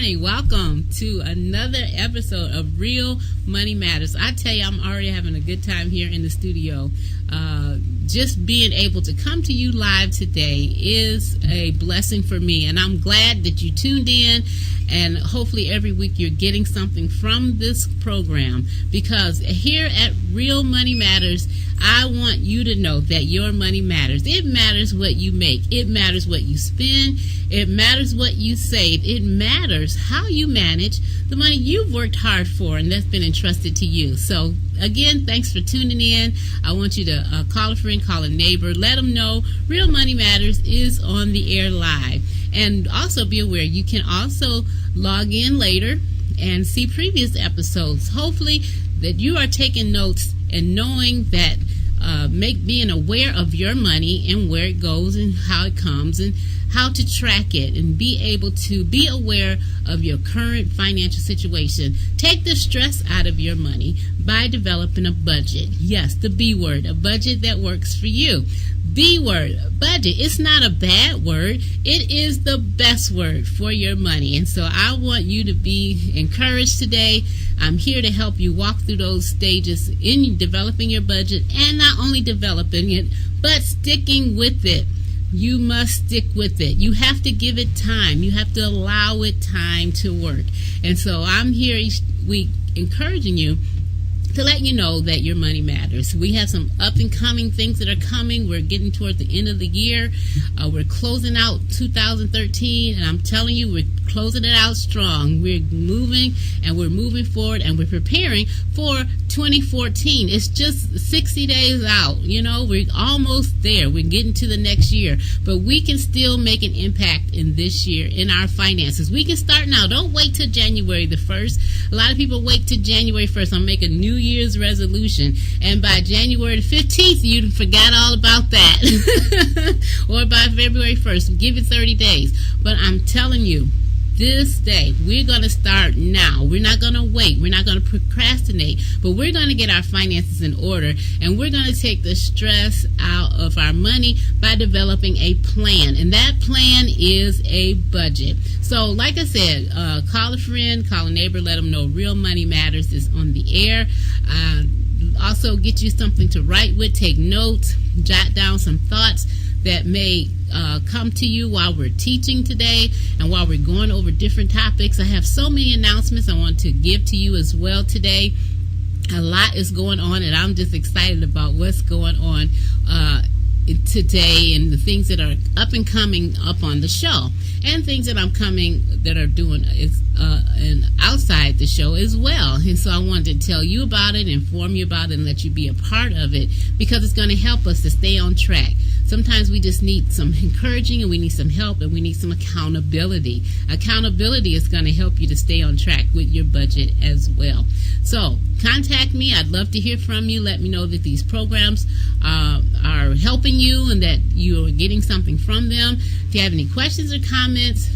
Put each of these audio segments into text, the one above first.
morning. Welcome to another episode of Real Money Matters. I tell you, I'm already having a good time here in the studio. Just being able to come to you live today is a blessing for me, and I'm glad that you tuned in. And hopefully every week you're getting something from this program, because here at Real Money Matters, I want you to know that your money matters. It matters what you make. It matters what you spend. It matters what you save. It matters how you manage the money you've worked hard for and that's been entrusted to you. So again, thanks for tuning in. I want you to call a friend, call a neighbor, let them know Real Money Matters is on the air live. And also be aware, you can also log in later and see previous episodes. Hopefully that you are taking notes and knowing that being aware of your money and where it goes and how it comes and how to track it, and be able to be aware of your current financial situation. Take the stress out of your money by developing a budget. Yes, the B word, a budget that works for you. B word, budget. It's not a bad word. It is the best word for your money. And so I want you to be encouraged today. I'm here to help you walk through those stages in developing your budget, and not only developing it, but sticking with it. You must stick with it. You have to give it time. You have to allow it time to work. And so I'm here each week encouraging you to let you know that your money matters. We have some up and coming things that are coming. We're getting toward the end of the year. We're closing out 2013, and I'm telling you, we're closing it out strong. We're moving, and we're moving forward, and we're preparing for 2014. It's just 60 days out. You know, we're almost there. We're getting to the next year, but we can still make an impact in this year in our finances. We can start now. Don't wait till January the 1st. A lot of people wait till January 1st. I'm making New Year's resolution, and by January the 15th, you forgot all about that. Or by February 1st, give it 30 days. But I'm telling you, this day, we're going to start now. We're not going to wait. We're not going to procrastinate, but we're going to get our finances in order, and we're going to take the stress out of our money by developing a plan, and that plan is a budget. So like I said, call a friend, call a neighbor, let them know Real Money Matters is on the air. Also get you something to write with, take notes, jot down some thoughts that may come to you while we're teaching today and while we're going over different topics. I have so many announcements I want to give to you as well today. A lot is going on, and I'm just excited about what's going on today, and the things that are up and coming up on the show, and things that I'm coming that are doing and outside the show as well. And so I wanted to tell you about it, inform you about it, and let you be a part of it, because it's going to help us to stay on track. Sometimes we just need some encouraging, and we need some help, and we need some accountability. Accountability is going to help you to stay on track with your budget as well. So contact me. I'd love to hear from you. Let me know that these programs are helping you and that you are getting something from them. If you have any questions or comments,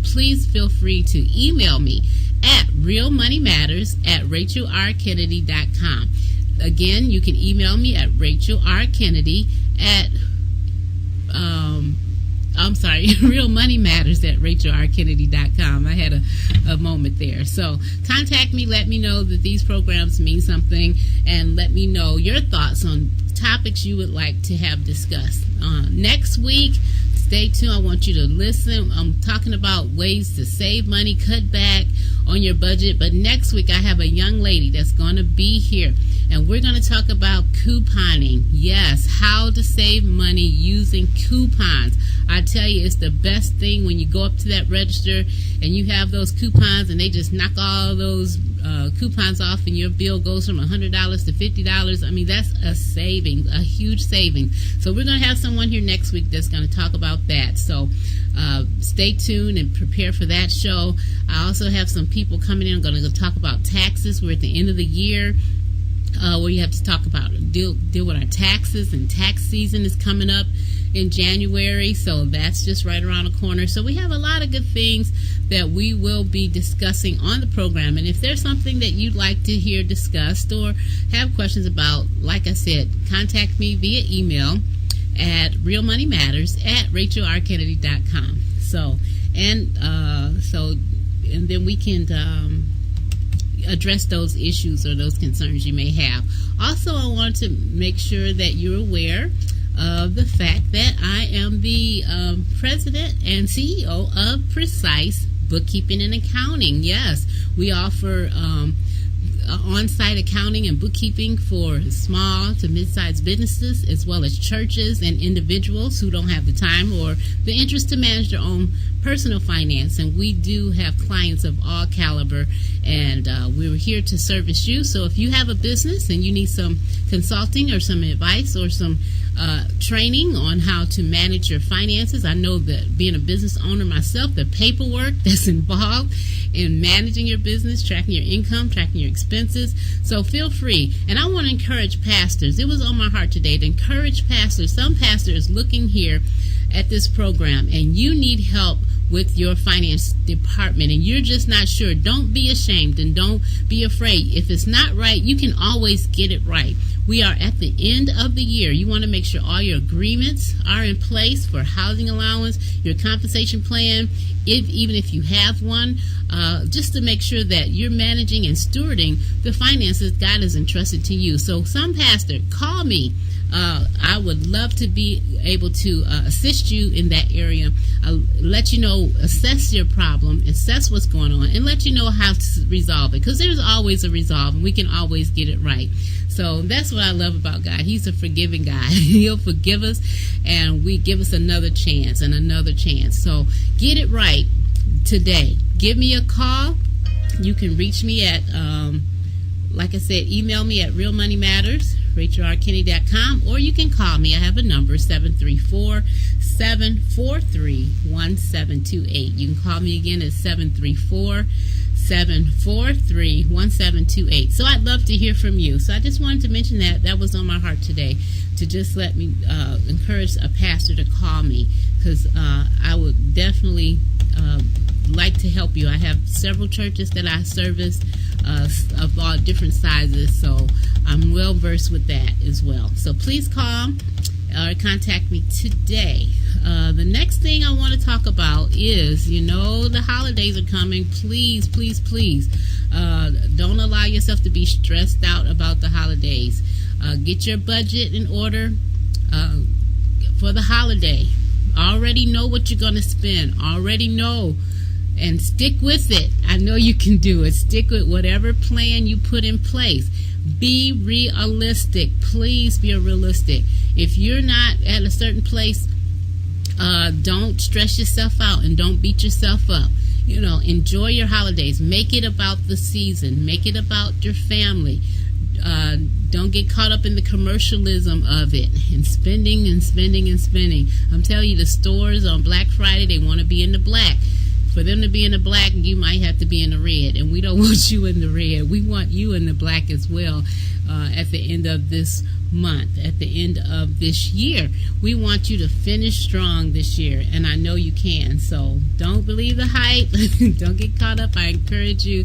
please feel free to email me at realmoneymatters@rachelrkennedy.com. Again, you can email me at rachelrkennedy at realmoneymatters@rachelrkennedy.com. I had a moment there. So contact me, let me know that these programs mean something, and let me know your thoughts on topics you would like to have discussed. Next week, stay tuned. I want you to listen. I'm talking about ways to save money, cut back on your budget. But next week, I have a young lady that's going to be here, and we're going to talk about couponing. Yes, how to save money using coupons. I tell you, it's the best thing when you go up to that register and you have those coupons, and they just knock all those coupons off, and your bill goes from $100 to $50. I mean, that's a saving, a huge saving. So we're going to have someone here next week that's going to talk about that. So stay tuned and prepare for that show. I also have some people coming in. I'm going to talk about taxes. We're at the end of the year, where you have to talk about deal with our taxes, and tax season is coming up in January, so that's just right around the corner. So we have a lot of good things that we will be discussing on the program. And if there's something that you'd like to hear discussed or have questions about, like I said, contact me via email at realmoneymatters@rachelrkennedy.com. So and then we can address those issues or those concerns you may have. Also, I want to make sure that you're aware of the fact that I am the president and CEO of Precise Bookkeeping and Accounting. Yes, we offer on-site accounting and bookkeeping for small to mid-sized businesses, as well as churches and individuals who don't have the time or the interest to manage their own personal finance. And we do have clients of all caliber, and we're here to service you. So if you have a business and you need some consulting or some advice or some training on how to manage your finances, I know that being a business owner myself, the paperwork that's involved in managing your business, tracking your income, tracking your expenses. So feel free. And I want to encourage pastors. It was on my heart today to encourage pastors. Some pastors looking here at this program, and you need help with your finance department and you're just not sure. Don't be ashamed and don't be afraid. If it's not right, you can always get it right. We are at the end of the year. You want to make sure all your agreements are in place for housing allowance, your compensation plan, even if you have one, just to make sure that you're managing and stewarding the finances God has entrusted to you. So some pastor, call me. I would love to be able to assist you in that area. I'll let you know, assess your problem, assess what's going on, and let you know how to resolve it. Because there's always a resolve, and we can always get it right. So that's what I love about God. He's a forgiving God. He'll forgive us, and we give us another chance and another chance. So get it right today. Give me a call. You can reach me at, like I said, email me at realmoneymatters@RachelRKinney.com, or you can call me. I have a number, 734-743-1728. You can call me again at 734-743-1728. So I'd love to hear from you. So I just wanted to mention that was on my heart today, to just let me encourage a pastor to call me, because I would definitely like to help you. I have several churches that I service of all different sizes, so I'm well versed with that as well. So please call or contact me today. The next thing I want to talk about is, the holidays are coming. Please, please, please, don't allow yourself to be stressed out about the holidays. Get your budget in order for the holiday. Already know what you're going to spend. Already know, and stick with it. I know you can do it. Stick with whatever plan you put in place. Be realistic. Please be realistic. If you're not at a certain place, don't stress yourself out and don't beat yourself up. Enjoy your holidays. Make it about the season. Make it about your family. Don't get caught up in the commercialism of it and spending and spending and spending. I'm telling you, the stores on Black Friday, they want to be in the black. For them to be in the black, you might have to be in the red, and we don't want you in the red. We want you in the black as well at the end of this month, at the end of this year. We want you to finish strong this year, and I know you can. So don't believe the hype. Don't get caught up. I encourage you.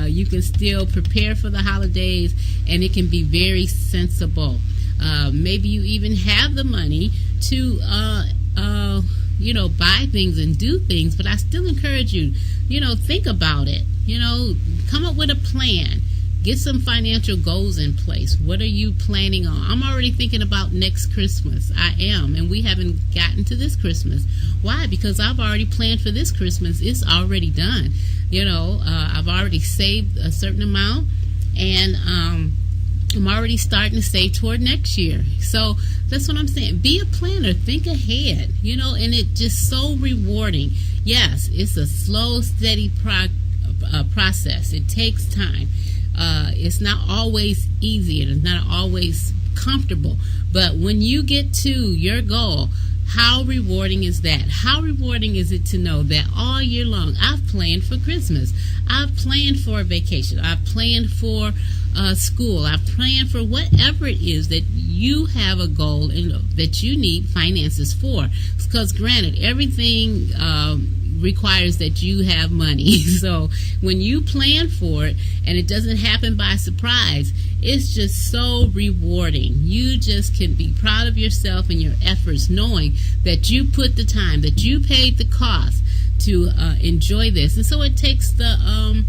You can still prepare for the holidays, and it can be very sensible. Maybe you even have the money to buy things and do things, but I still encourage you, think about it, come up with a plan, get some financial goals in place. What are you planning on? I'm already thinking about next Christmas. I am, and we haven't gotten to this Christmas. Why? Because I've already planned for this Christmas. It's already done. I've already saved a certain amount, and I'm already starting to save toward next year. So that's what I'm saying. Be a planner. Think ahead, and it's just so rewarding. Yes, it's a slow, steady process. It takes time. It's not always easy. It's not always comfortable. But when you get to your goal, how rewarding is that? How rewarding is it to know that all year long I've planned for Christmas, I've planned for a vacation, I've planned for school, I've planned for whatever it is that you have a goal that you need finances for. Because granted, everything requires that you have money. So when you plan for it and it doesn't happen by surprise, it's just so rewarding. You just can be proud of yourself and your efforts, knowing that you put the time, that you paid the cost to enjoy this. And so it takes the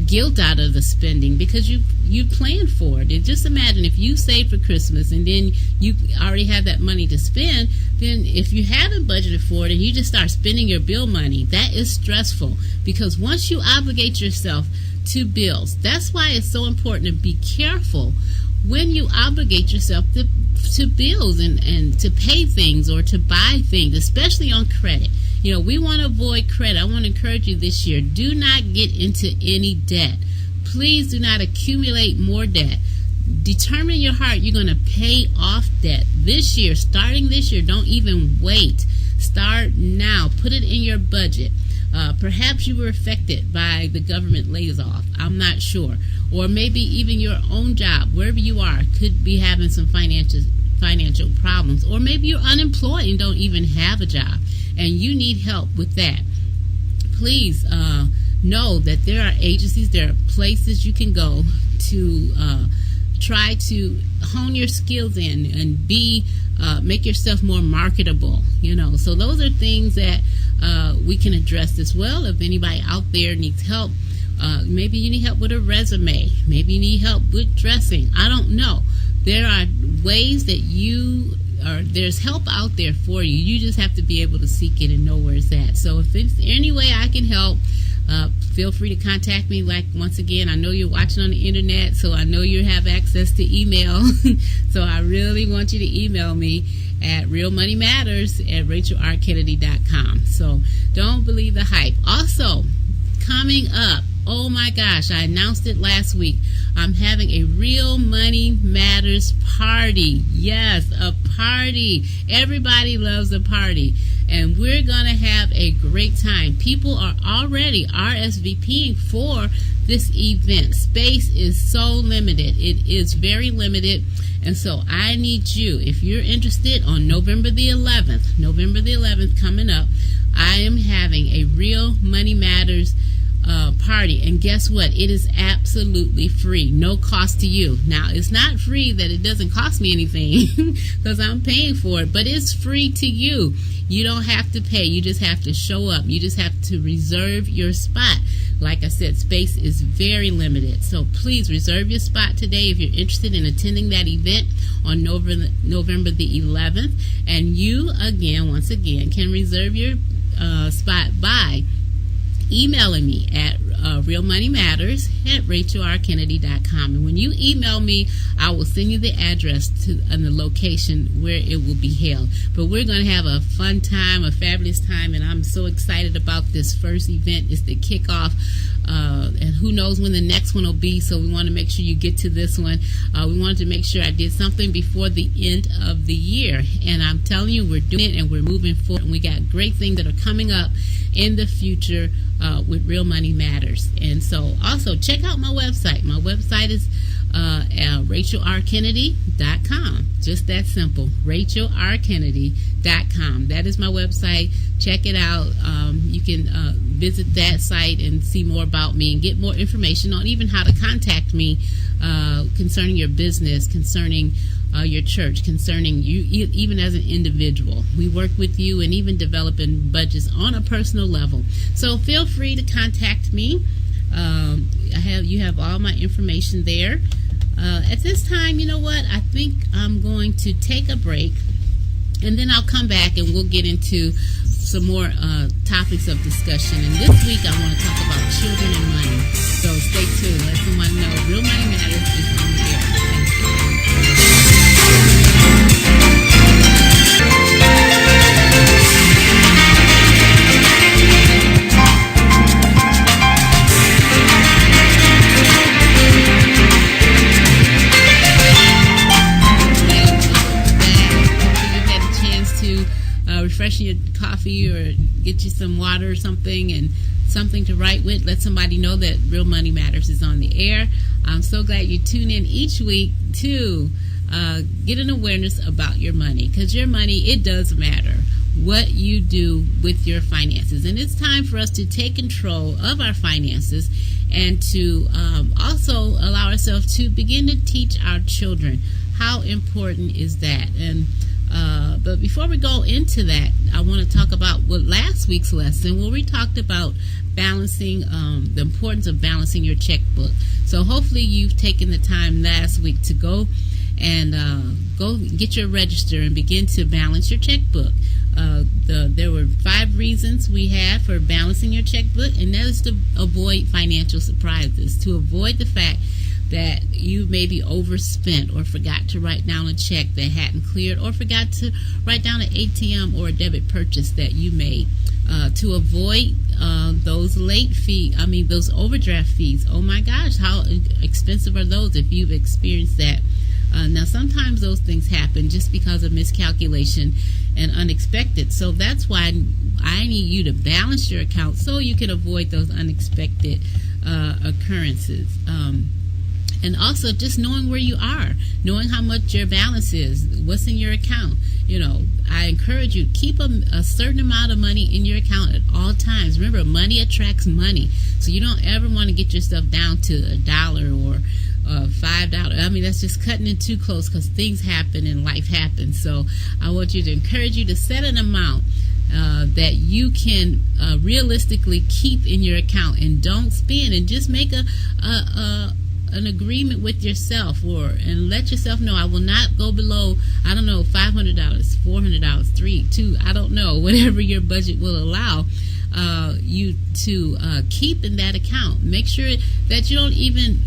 guilt out of the spending, because you planned for it. And just imagine if you save for Christmas and then you already have that money to spend, then if you haven't budgeted for it and you just start spending your bill money, that is stressful, because once you obligate yourself to bills, that's why it's so important to be careful when you obligate yourself to bills and to pay things or to buy things, especially on credit. We want to avoid credit. I want to encourage you this year, do not get into any debt. Please do not accumulate more debt. Determine in your heart you're going to pay off debt this year. Starting this year, don't even wait. Start now. Put it in your budget. Perhaps you were affected by the government lays off. I'm not sure. Or maybe even your own job, wherever you are, could be having some financial problems. Or maybe you're unemployed and don't even have a job, and you need help with that. Please know that there are agencies, there are places you can go to try to hone your skills in and make yourself more marketable. So those are things that we can address as well. If anybody out there needs help, maybe you need help with a resume, maybe you need help with dressing, I don't know. There are ways that there's help out there for you. You just have to be able to seek it and know where it's at. So if there's any way I can help, feel free to contact me. Once again, I know you're watching on the internet, so I know you have access to email. So I really want you to email me at realmoneymatters@RachelRKennedy.com. So don't believe the hype. Also, coming up, oh my gosh, I announced it last week. I'm having a Real Money Matters party. Yes, a party. Everybody loves a party. And we're going to have a great time. People are already RSVPing for this event. Space is so limited. It is very limited. And so I need you, if you're interested, on November the 11th coming up, I am having a Real Money Matters party. And guess what? It is absolutely free. No cost to you. Now, it's not free that it doesn't cost me anything because I'm paying for it, but it's free to you. You don't have to pay. You just have to show up. You just have to reserve your spot. Like I said, space is very limited. So please reserve your spot today if you're interested in attending that event on November the 11th. And you, once again, can reserve your spot by emailing me at realmoneymatters@RachelRKennedy.com. And when you email me, I will send you the address and the location where it will be held. But we're going to have a fun time, a fabulous time, and I'm so excited about this first event. It's the kickoff, and who knows when the next one will be, so we want to make sure you get to this one. We wanted to make sure I did something before the end of the year, and I'm telling you, we're doing it and we're moving forward, and we got great things that are coming up in the future with Real Money Matters. And so also check out my website. My website is RachelRKennedy.com. Just that simple. RachelRKennedy.com. That is my website. Check it out. You can visit that site and see more about me and get more information on even how to contact me concerning your business, concerning your church, concerning you even as an individual. We work with you and even developing budgets on a personal level. So feel free to contact me. You have all my information there. At this time, you know what? I think I'm going to take a break, and then I'll come back and we'll get into some more topics of discussion. And this week I want to talk about children and money. So stay tuned. Let someone know Real Money Matters is on the air. Refresh your coffee or get you some water or something and something to write with. Let somebody know that Real Money Matters is on the air. I'm so glad you tune in each week to get an awareness about your money, because your money, it does matter what you do with your finances. And it's time for us to take control of our finances and to also allow ourselves to begin to teach our children. How important is that? And But before we go into that, I want to talk about what last week's lesson, where we talked about balancing, the importance of balancing your checkbook. So hopefully you've taken the time last week to go and go get your register and begin to balance your checkbook. There were 5 reasons we had for balancing your checkbook, and that is to avoid financial surprises, to avoid the fact that you maybe overspent or forgot to write down a check that hadn't cleared, or forgot to write down an ATM or a debit purchase that you made, to avoid those those overdraft fees. Oh my gosh, how expensive are those if you've experienced that? Now, sometimes those things happen just because of miscalculation and unexpected. So that's why I need you to balance your account so you can avoid those unexpected occurrences. And also just knowing where you are, knowing how much your balance is, what's in your account. I encourage you, keep a certain amount of money in your account at all times. Remember, money attracts money. So you don't ever want to get yourself down to $1 or $5. I mean, that's just cutting it too close, because things happen and life happens. So I want you to encourage you to set an amount that you can realistically keep in your account and don't spend, and just make an agreement with yourself, and let yourself know, I will not go below, I don't know, $500, $400, $200, I don't know, whatever your budget will allow you to keep in that account. Make sure that you don't even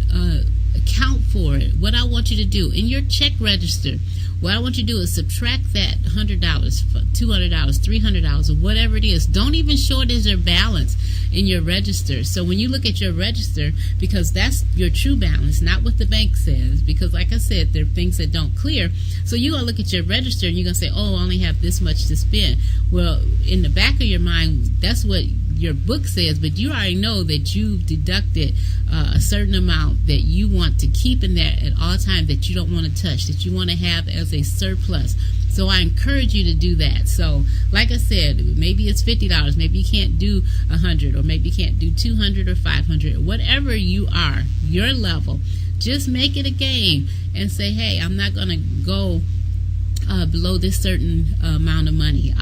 account for it. What I want you to do in your check register, what I want you to do is subtract that $100, $200, $300, or whatever it is. Don't even show it as your balance in your register. So when you look at your register, because that's your true balance, not what the bank says, because like I said, there are things that don't clear. So you're going to look at your register and you're going to say, oh, I only have this much to spend. Well, in the back of your mind, that's what your book says, but you already know that you've deducted a certain amount that you want to keep in there at all times, that you don't want to touch, that you want to have as a surplus. So I encourage you to do that. So like I said, maybe it's $50, maybe you can't do $100, or maybe you can't do $200 or $500, whatever you are, your level. Just make it a game and say, hey, I'm not going to go below this certain amount of money.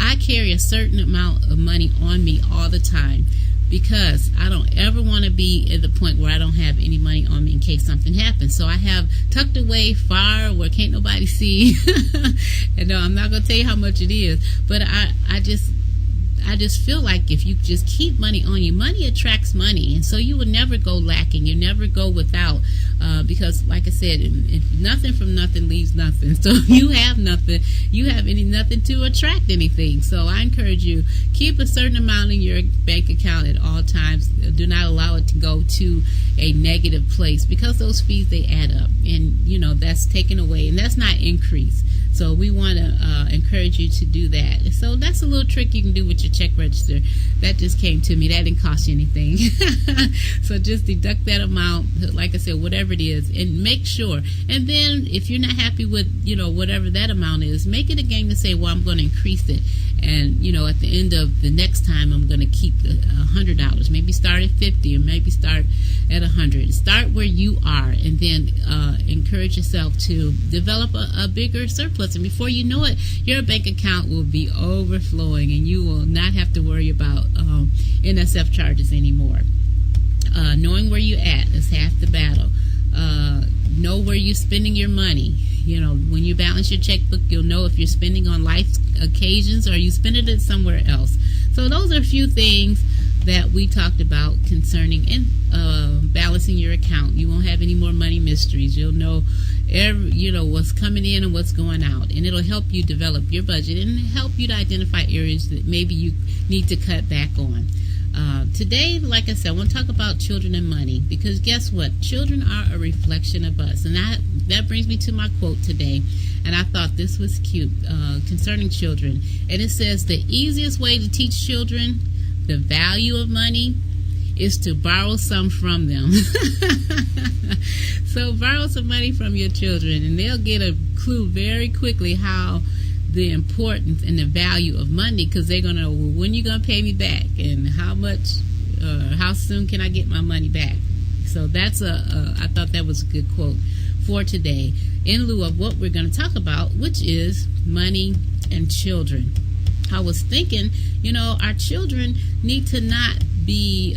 I carry a certain amount of money on me all the time, because I don't ever want to be at the point where I don't have any money on me in case something happens. So I have tucked away far where can't nobody see. And no, I'm not going to tell you how much it is, but I just feel like if you just keep money on you, money attracts money, and so you will never go lacking. You never go without, because like I said, if nothing from nothing leaves nothing. So you have nothing, you have nothing to attract anything. So I encourage you, keep a certain amount in your bank account at all times. Do not allow it to go to a negative place, because those fees, they add up, and that's taken away, and that's not increase. So we want to encourage you to do that. So that's a little trick you can do with your check register. That just came to me. That didn't cost you anything. So just deduct that amount, like I said, whatever it is, and make sure. And then if you're not happy with, whatever that amount is, make it a game to say, well, I'm going to increase it. And, at the end of the next time, I'm going to keep $100. Maybe start at 50, or maybe start at 100. Start where you are, and then encourage yourself to develop a bigger surplus. And before you know it, your bank account will be overflowing, and you will not have to worry about NSF charges anymore. Knowing where you're at is half the battle. Know where you're spending your money. When you balance your checkbook, you'll know if you're spending on life occasions or you spending it somewhere else. So those are a few things that we talked about concerning balancing your account. You won't have any more money mysteries. You'll know what's coming in and what's going out, and it'll help you develop your budget and help you to identify areas that maybe you need to cut back on. Today, like I said, I want to talk about children and money, because guess what? Children are a reflection of us, and that brings me to my quote today, and I thought this was cute concerning children, and it says, the easiest way to teach children the value of money is to borrow some from them. So borrow some money from your children, and they'll get a clue very quickly how the importance and the value of money, because they're going to know, well, when you going to pay me back, and how much, how soon can I get my money back. So that's I thought that was a good quote for today in lieu of what we're going to talk about, which is money and children. I was thinking, our children need to not be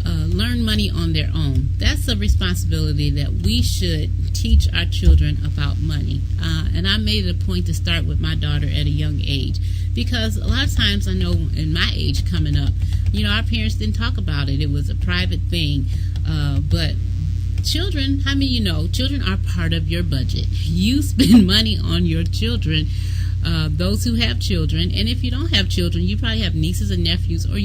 learn money on their own. That's a responsibility that we should teach our children about money. And I made it a point to start with my daughter at a young age, because a lot of times I know in my age coming up, our parents didn't talk about it. It was a private thing. But children, children are part of your budget. You spend money on your children. Those who have children, and if you don't have children, you probably have nieces and nephews, or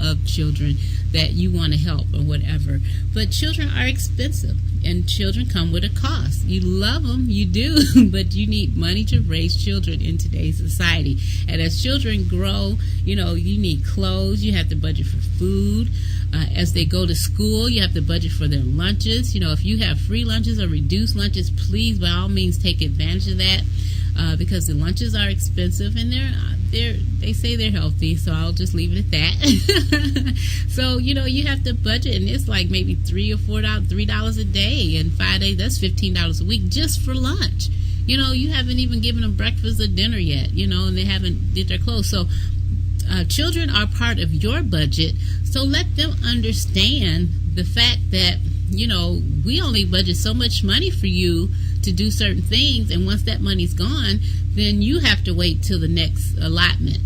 of children that you want to help or whatever. But children are expensive, and children come with a cost. You love them, you do, but you need money to raise children in today's society. And as children grow, you need clothes, you have to budget for food. As they go to school, you have to budget for their lunches. If you have free lunches or reduced lunches, please, by all means, take advantage of that. Because the lunches are expensive, and they say they're healthy, so I'll just leave it at that. So you have to budget, and it's like maybe $3 a day, and 5 days, that's $15 a week just for lunch. You haven't even given them breakfast or dinner yet, and they haven't did their clothes. So children are part of your budget, so let them understand the fact that we only budget so much money for you to do certain things, and once that money's gone, then you have to wait till the next allotment.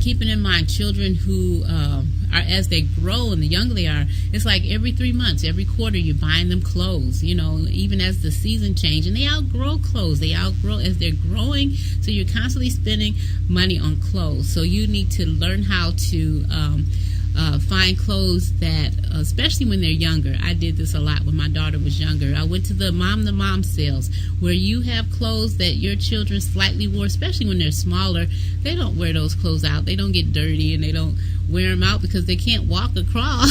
Keeping in mind, children who are, as they grow and the younger they are, it's like every 3 months, every quarter, you're buying them clothes, even as the season change, and they outgrow clothes. They outgrow as they're growing, so you're constantly spending money on clothes. So you need to learn how to find clothes that, especially when they're younger. I did this a lot when my daughter was younger. I went to the mom sales, where you have clothes that your children slightly wore, especially when they're smaller. They don't wear those clothes out. They don't get dirty, and they don't wear them out because they can't walk or crawl.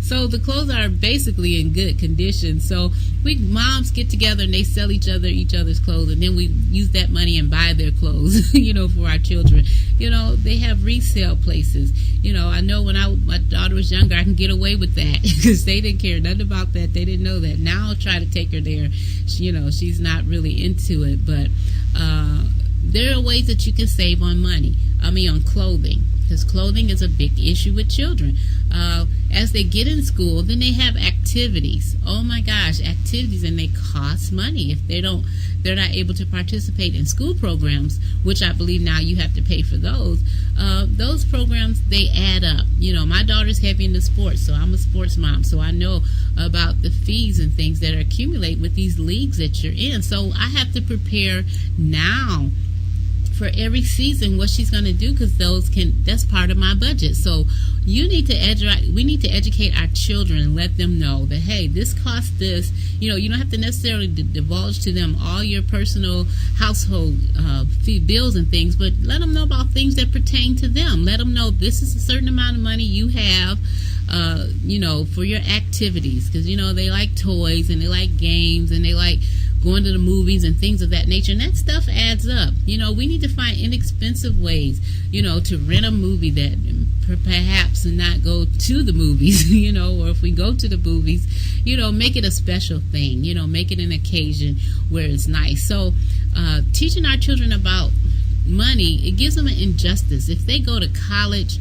So the clothes are basically in good condition. So we moms get together and they sell each other's clothes, and then we use that money and buy their clothes, for our children. They have resale places. I know when my daughter was younger, I can get away with that because they didn't care nothing about that. They didn't know that. Now I'll try to take her there. She's not really into it, but there are ways that you can save on on clothing, because clothing is a big issue with children. As they get in school, then they have activities. Oh my gosh, activities, and they cost money if they're not able to participate in school programs, which I believe now you have to pay for those. Those programs, they add up. My daughter's heavy into sports, so I'm a sports mom, so I know about the fees and things that accumulate with these leagues that you're in. So I have to prepare now for every season what she's going to do, because that's part of my budget. So we need to educate our children and let them know that, hey, this costs this. You don't have to necessarily divulge to them all your personal household bills and things, but let them know about things that pertain to them. Let them know this is a certain amount of money you have for your activities, because they like toys, and they like games, and they like going to the movies and things of that nature, and that stuff adds up. We need to find inexpensive ways, to rent a movie that perhaps not go to the movies, or if we go to the movies, make it a special thing, make it an occasion where it's nice. So teaching our children about money, it gives them an injustice. If they go to college,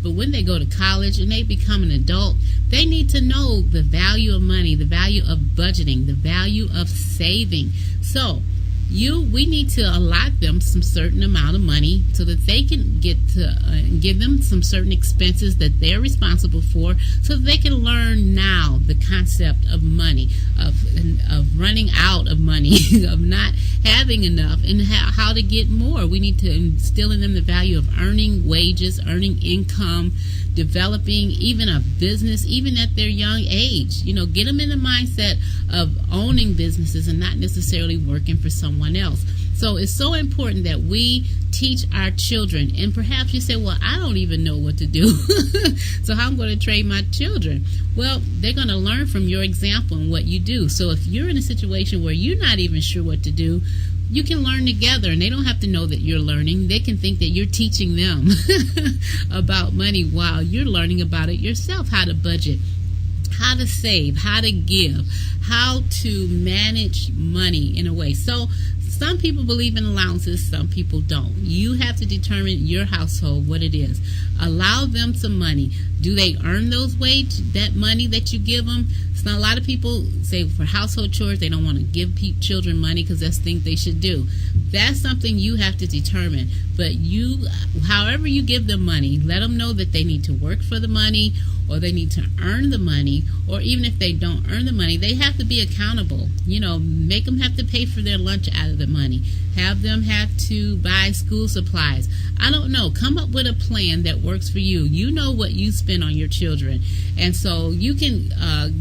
but when they go to college and they become an adult, they need to know the value of money, the value of budgeting, the value of saving. So we need to allot them some certain amount of money so that they can get to give them some certain expenses that they're responsible for, so that they can learn now the concept of money, of running out of money, of not having enough, and how to get more. We need to instill in them the value of earning wages, earning income, developing even a business, even at their young age. Get them in the mindset of owning businesses and not necessarily working for someone else. So it's so important that we teach our children. And perhaps you say, well, I don't even know what to do. So how am I going to train my children? Well, they're going to learn from your example and what you do. So if you're in a situation where you're not even sure what to do, you can learn together, and they don't have to know that you're learning. They can think that you're teaching them about money while you're learning about it yourself, how to budget, how to save, how to give, how to manage money in a way. So some people believe in allowances, some people don't. You have to determine your household what it is. Allow them some money. Do they earn those that money that you give them? So a lot of people say for household chores they don't want to give children money because that's things they should do. That's something you have to determine. But however you give them money, let them know that they need to work for the money, or they need to earn the money, or even if they don't earn the money, they have to be accountable. Make them have to pay for their lunch out of the money. Have them have to buy school supplies. I don't know. Come up with a plan that works for you. You know what you spend on your children. And so you can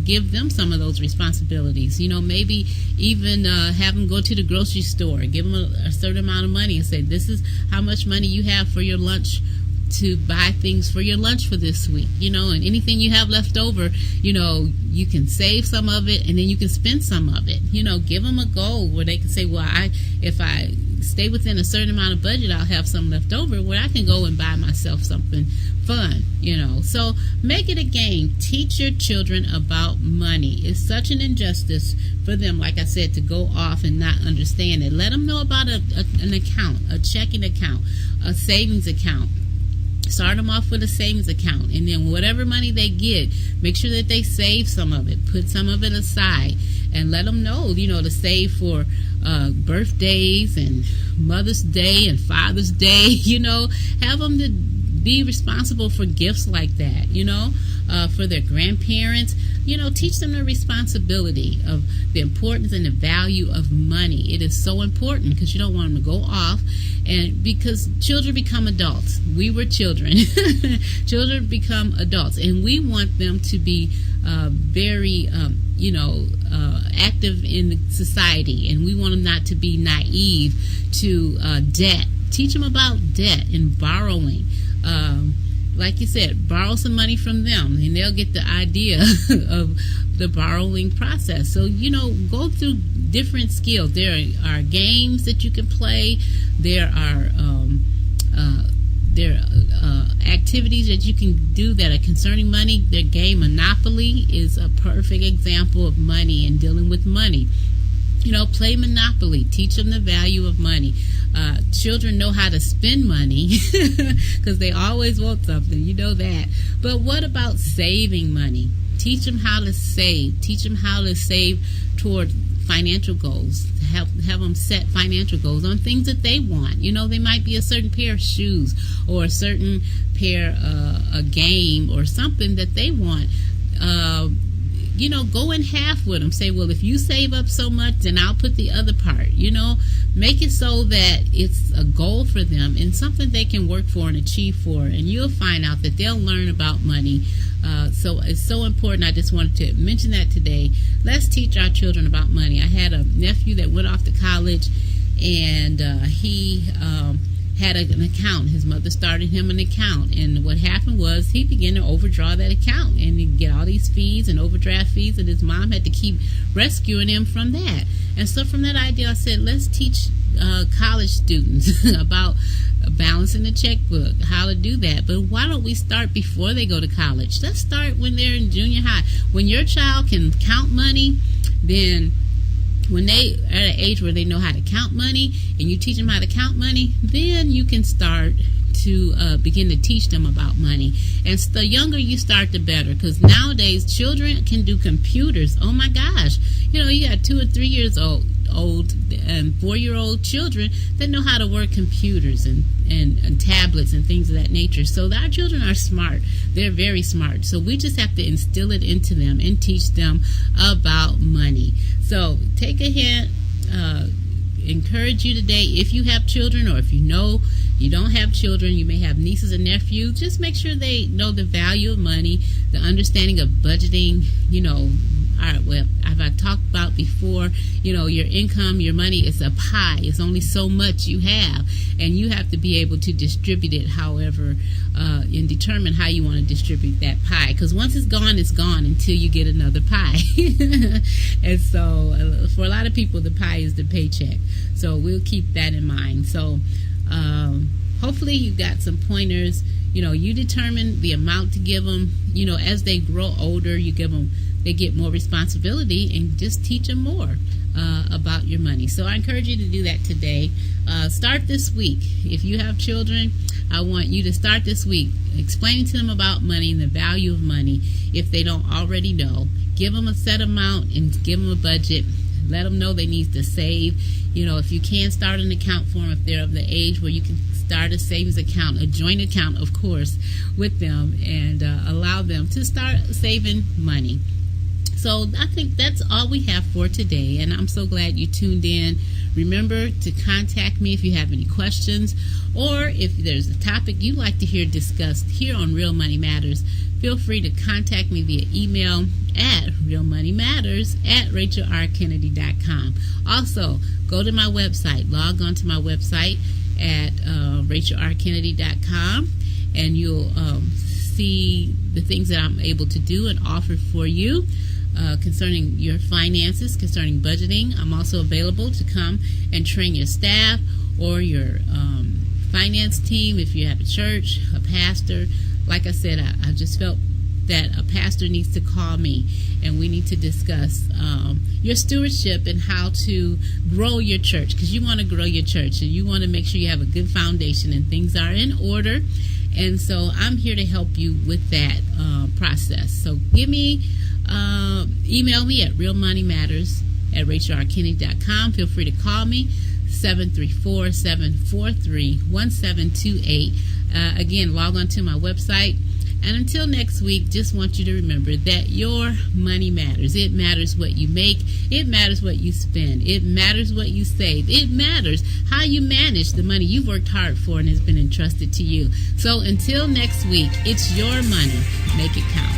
give them some of those responsibilities. Maybe even have them go to the grocery store. Give them a certain amount of money and say, this is how much money you have for your lunch to buy things for your lunch for this week, and anything you have left over, you can save some of it and then you can spend some of it. Give them a goal where they can say, well, if I stay within a certain amount of budget, I'll have some left over where I can go and buy myself something fun, So make it a game. Teach your children about money. It's such an injustice for them, like I said, to go off and not understand it. Let them know about an account, a checking account, a savings account. Start them off with a savings account, and then whatever money they get, make sure that they save some of it. Put some of it aside, and let them know, to save for birthdays and Mother's Day and Father's Day. Have them to be responsible for gifts like that. For their grandparents. Teach them the responsibility of the importance and the value of money. It is so important because you don't want them to go off, and because children become adults. We were children. Children become adults, and we want them to be very active in society, and we want them not to be naive to debt. Teach them about debt and borrowing. Like you said, borrow some money from them and they'll get the idea of the borrowing process. So, go through different skills. There are games that you can play. There are activities that you can do that are concerning money. Their game Monopoly is a perfect example of money and dealing with money. Play Monopoly. Teach them the value of money. Children know how to spend money because they always want something. You know that. But what about saving money? Teach them how to save. Teach them how to save toward financial goals. Have them set financial goals on things that they want. They might be a certain pair of shoes or a certain pair, a game or something that they want. Go in half with them. Say, well, if you save up so much, then I'll put the other part. Make it so that it's a goal for them and something they can work for and achieve for. And you'll find out that they'll learn about money. So it's so important. I just wanted to mention that today. Let's teach our children about money. I had a nephew that went off to college, and he had an account. His mother started him an account, and what happened was he began to overdraw that account and he'd get all these fees and overdraft fees, and his mom had to keep rescuing him from that. And so from that idea, I said, let's teach college students about balancing the checkbook, how to do that. But why don't we start before they go to college? Let's start when they're in junior high. When your child can count money, then when they are at an age where they know how to count money and you teach them how to count money, then you can start to begin to teach them about money. And the younger you start, the better, because nowadays children can do computers. Oh my gosh, you got 2 or 3 years old and 4-year-old children that know how to work computers and tablets and things of that nature. So our children are smart. They're very smart. So we just have to instill it into them and teach them about money. So take a hint. Encourage you today, if you have children, or if you know you don't have children, you may have nieces and nephews, just make sure they know the value of money, the understanding of budgeting. All right, well, I've talked about before, your income, your money is a pie. It's only so much you have, and you have to be able to distribute it however, and determine how you want to distribute that pie, because once it's gone until you get another pie. And so for a lot of people, the pie is the paycheck. So we'll keep that in mind. So hopefully you got some pointers. You determine the amount to give them. As they grow older, they get more responsibility, and just teach them more about your money. So I encourage you to do that today. Start this week. If you have children, I want you to start this week explaining to them about money and the value of money. If they don't already know, give them a set amount and give them a budget. Let them know they need to save. If you can, start an account for them if they're of the age where you can start a savings account, a joint account, of course, with them, and allow them to start saving money. So I think that's all we have for today, and I'm so glad you tuned in. Remember to contact me if you have any questions, or if there's a topic you'd like to hear discussed here on Real Money Matters. Feel free to contact me via email at realmoneymatters@RachelRKennedy.com. Also, go to my website, log on to my website at RachelRKennedy.com, and you'll see the things that I'm able to do and offer for you concerning your finances, concerning budgeting. I'm also available to come and train your staff or your finance team if you have a church, a pastor. Like I said, I just felt that a pastor needs to call me, and we need to discuss your stewardship and how to grow your church, because you want to grow your church and you want to make sure you have a good foundation and things are in order. And so I'm here to help you with that process. So email me at realmoneymatters@RachelRKennedy.com. Feel free to call me 734-743-1728. Again, log on to my website. And until next week, just want you to remember that your money matters. It matters what you make. It matters what you spend. It matters what you save. It matters how you manage the money you've worked hard for and has been entrusted to you. So until next week, it's your money. Make it count.